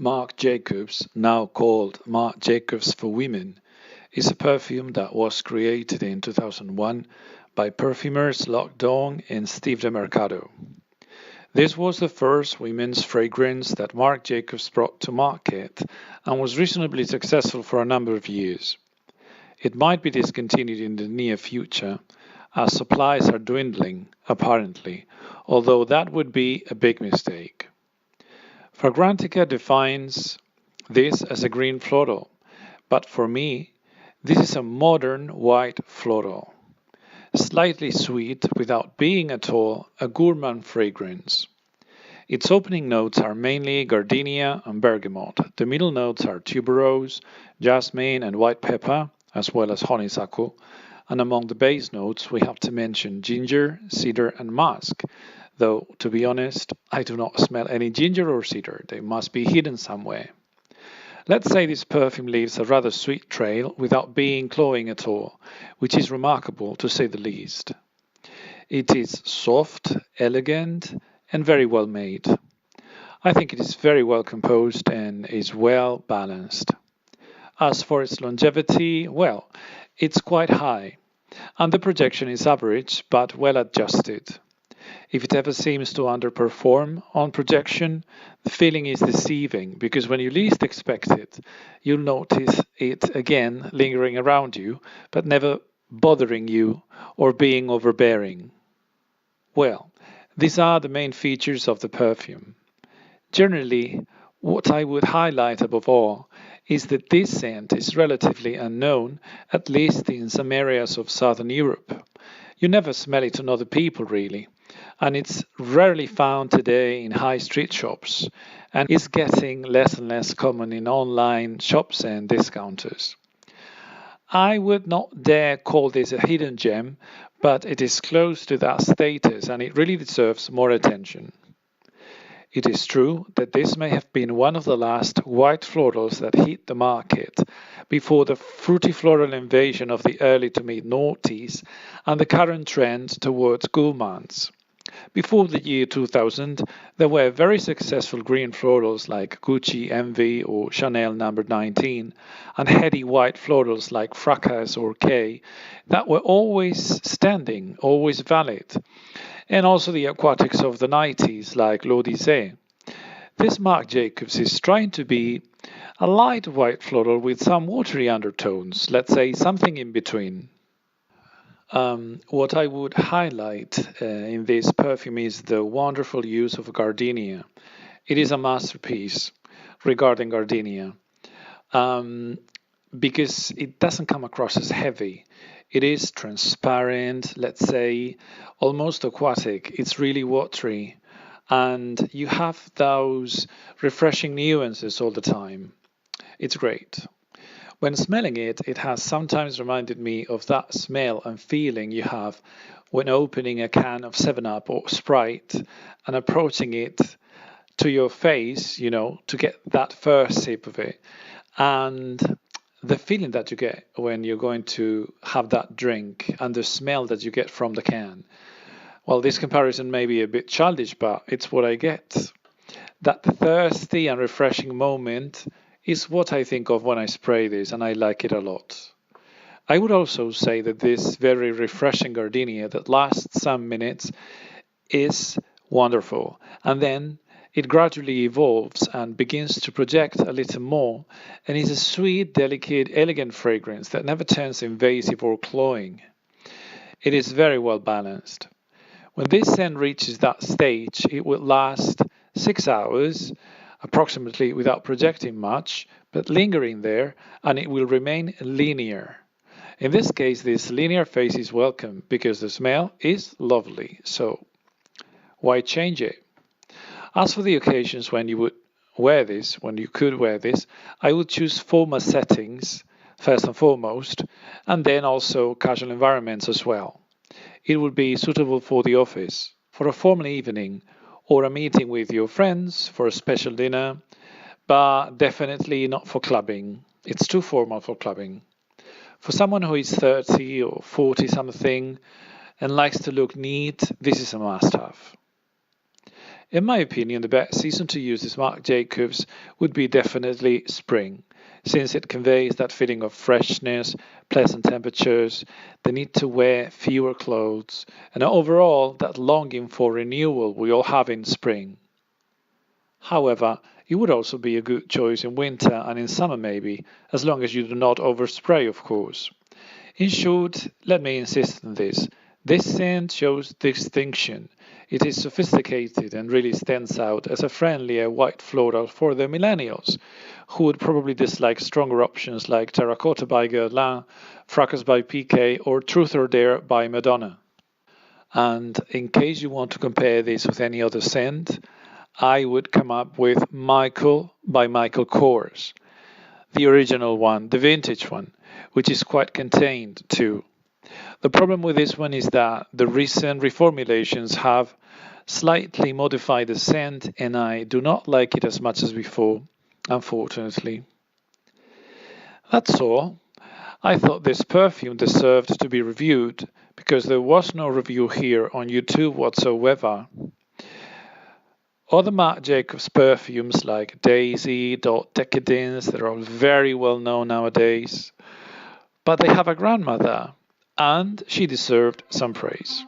Marc Jacobs, now called Marc Jacobs for Women, is a perfume that was created in 2001 by perfumers Loc Dong and Steve DeMercado. This was the first women's fragrance that Marc Jacobs brought to market and was reasonably successful for a number of years. It might be discontinued in the near future, as supplies are dwindling, apparently, although that would be a big mistake. Fragrantica defines this as a green floral, but for me, this is a modern white floral. Slightly sweet without being at all a gourmand fragrance. Its opening notes are mainly gardenia and bergamot. The middle notes are tuberose, jasmine and white pepper, as well as honeysuckle. And among the base notes, we have to mention ginger, cedar and musk. Though, to be honest, I do not smell any ginger or cedar. They must be hidden somewhere. Let's say this perfume leaves a rather sweet trail without being cloying at all, which is remarkable to say the least. It is soft, elegant, and very well made. I think it is very well composed and is well balanced. As for its longevity, well, it's quite high, and the projection is average but well adjusted. If it ever seems to underperform on projection, the feeling is deceiving because when you least expect it, you'll notice it again lingering around you, but never bothering you or being overbearing. Well, these are the main features of the perfume. Generally, what I would highlight above all is that this scent is relatively unknown, at least in some areas of Southern Europe. You never smell it on other people really, and it's rarely found today in high street shops and is getting less and less common in online shops and discounters. I would not dare call this a hidden gem, but it is close to that status and it really deserves more attention. It is true that this may have been one of the last white florals that hit the market before the fruity floral invasion of the early to mid noughties and the current trend towards gourmands. Before the year 2000, there were very successful green florals like Gucci Envy or Chanel No. 19, and heady white florals like Fracas or K that were always standing, always valid, and also the aquatics of the 90s like L'Odyssée. This Marc Jacobs is trying to be a light white floral with some watery undertones, let's say something in between. What I would highlight in this perfume is the wonderful use of gardenia. It is a masterpiece regarding gardenia because it doesn't come across as heavy. It is transparent, let's say, almost aquatic. It's really watery, and you have those refreshing nuances all the time. It's great. When smelling it, it has sometimes reminded me of that smell and feeling you have when opening a can of 7-Up or Sprite and approaching it to your face, to get that first sip of it. And the feeling that you get when you're going to have that drink and the smell that you get from the can. Well, this comparison may be a bit childish, but it's what I get. That thirsty and refreshing moment is what I think of when I spray this, and I like it a lot. I would also say that this very refreshing gardenia that lasts some minutes is wonderful, and then it gradually evolves and begins to project a little more, and is a sweet, delicate, elegant fragrance that never turns invasive or cloying. It is very well balanced. When this scent reaches that stage, it will last 6 hours, approximately, without projecting much, but lingering there, and it will remain linear. In this case, this linear phase is welcome because the smell is lovely, so why change it? As for the occasions when you could wear this, I would choose formal settings first and foremost, and then also casual environments as well. It would be suitable for the office, for a formal evening, or a meeting with your friends for a special dinner, but definitely not for clubbing. It's too formal for clubbing. For someone who is 30 or 40 something, and likes to look neat, this is a must-have. In my opinion, the best season to use this Marc Jacobs would be definitely spring, since it conveys that feeling of freshness, pleasant temperatures, the need to wear fewer clothes, and overall that longing for renewal we all have in spring. However, it would also be a good choice in winter and in summer maybe, as long as you do not overspray, of course. In short, let me insist on this. This scent shows distinction. It is sophisticated and really stands out as a friendlier white floral for the millennials, who would probably dislike stronger options like Terracotta by Guerlain, Fracas by PK, or Truth or Dare by Madonna. And in case you want to compare this with any other scent, I would come up with Michael by Michael Kors, the original one, the vintage one, which is quite contained too. The problem with this one is that the recent reformulations have slightly modified the scent, and I do not like it as much as before, unfortunately. That's all. I thought this perfume deserved to be reviewed because there was no review here on YouTube whatsoever. Other Marc Jacobs perfumes like Daisy, Dot Decadence, they're all very well known nowadays. But they have a grandmother, and she deserved some praise.